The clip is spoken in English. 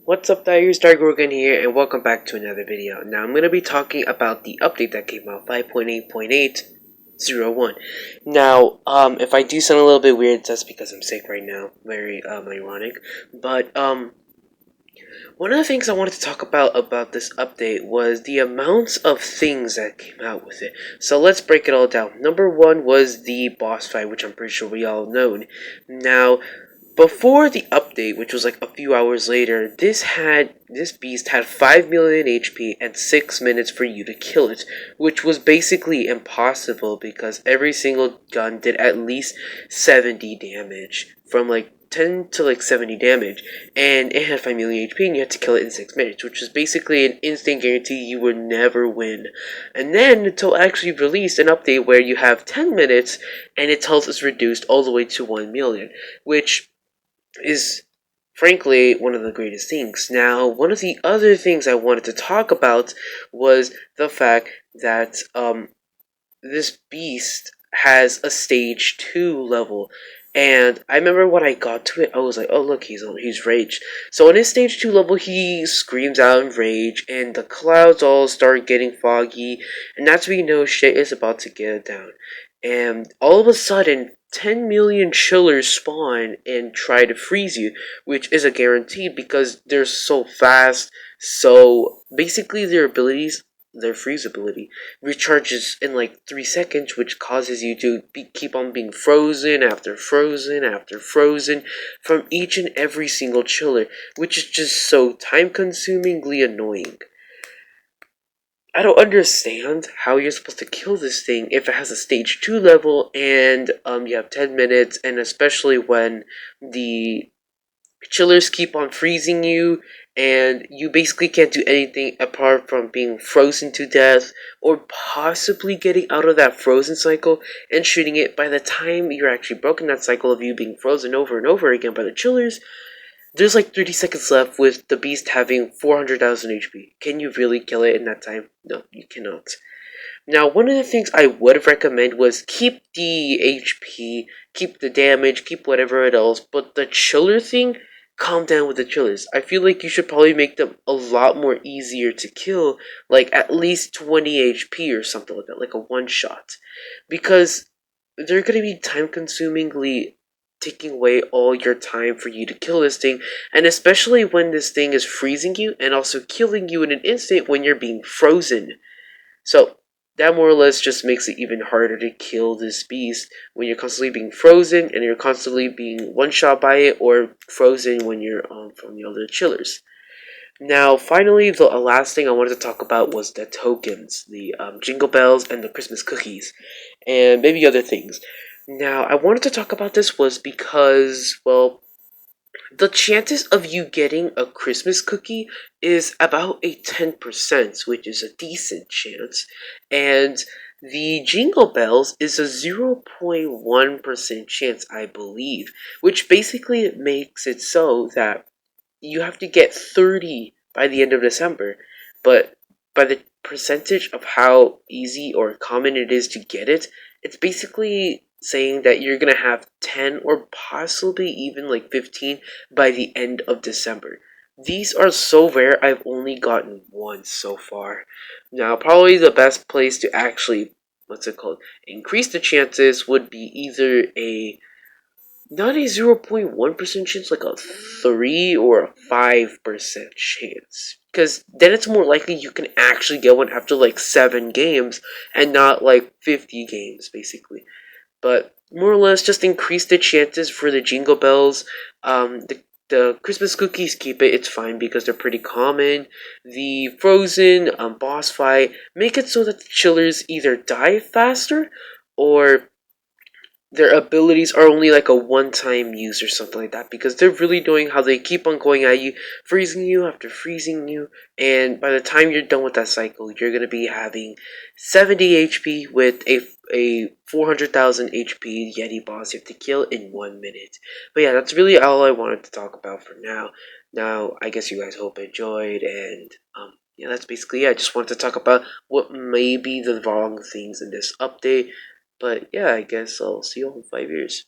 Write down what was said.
What's up, Tigers? Dark Gorgon here, and welcome back to another video. Now, I'm going to be talking about the update that came out, 5.8.801. Now, if I do sound a little bit weird, that's because I'm sick right now. Very, ironic. But, one of the things I wanted to talk about this update was the amounts of things that came out with it. So let's break it all down. Number one was the boss fight, which I'm pretty sure we all know. Now, before the update, which was like a few hours later, this beast had 5 million HP and 6 minutes for you to kill it, which was basically impossible because every single gun did at least 70 damage, from like 10 to like 70 damage, and it had 5 million HP and you had to kill it in 6 minutes, which was basically an instant guarantee you would never win. And then until actually released an update where you have 10 minutes and its health is reduced all the way to 1 million, which is frankly one of the greatest things. Now, one of the other things I wanted to talk about was the fact that this beast has a stage 2 level. And I remember when I got to it, I was like, "Oh look, he's rage." So in his stage 2 level, he screams out in rage, and the clouds all start getting foggy, and that's when you know shit is about to get down. And all of a sudden, 10 million chillers spawn and try to freeze you, which is a guarantee because they're so fast. So basically, their freeze ability recharges in like 3 seconds, which causes you to keep on being frozen after frozen after frozen from each and every single chiller, which is just so time consumingly annoying. I don't understand how you're supposed to kill this thing if it has a stage 2 level and you have 10 minutes, and especially when the chillers keep on freezing you and you basically can't do anything apart from being frozen to death or possibly getting out of that frozen cycle and shooting it. By the time you're actually broken that cycle of you being frozen over and over again by the chillers, there's like 30 seconds left with the beast having 400,000 HP. Can you really kill it in that time? No, you cannot. Now, one of the things I would recommend was keep the HP, keep the damage, keep whatever else, but the chiller thing, calm down with the chillers. I feel like you should probably make them a lot more easier to kill, like at least 20 HP or something like that, like a one shot. Because they're going to be time consumingly taking away all your time for you to kill this thing, and especially when this thing is freezing you and also killing you in an instant when you're being frozen. So that more or less just makes it even harder to kill this beast when you're constantly being frozen and you're constantly being one shot by it, or frozen when you're from the other chillers. Now, finally, the last thing I wanted to talk about was the tokens, the jingle bells and the Christmas cookies, and maybe other things. Now, I wanted to talk about this was because, well, the chances of you getting a Christmas cookie is about a 10%, which is a decent chance. And the Jingle Bells is a 0.1% chance, I believe, which basically makes it so that you have to get 30 by the end of December. But by the percentage of how easy or common it is to get it, it's basically saying that you're gonna have 10 or possibly even like 15 by the end of December. These are so rare, I've only gotten one so far. Now, probably the best place to actually, increase the chances would be either a not a 0.1% chance, like a 3 or a 5% chance. Because then it's more likely you can actually get one after like 7 games and not like 50 games, basically. But more or less, just increase the chances for the Jingle Bells. The Christmas cookies, keep it, it's fine because they're pretty common. The Frozen boss fight, make it so that the chillers either die faster or their abilities are only like a one-time use or something like that, because they're really doing how they keep on going at you, freezing you after freezing you, and by the time you're done with that cycle, you're going to be having 70 HP with a 400,000 HP Yeti boss you have to kill in 1 minute. But yeah, that's really all I wanted to talk about for now. Now, I guess you guys hope enjoyed, and yeah, that's basically it. I just wanted to talk about what may be the wrong things in this update. But yeah, I guess I'll see you all in 5 years.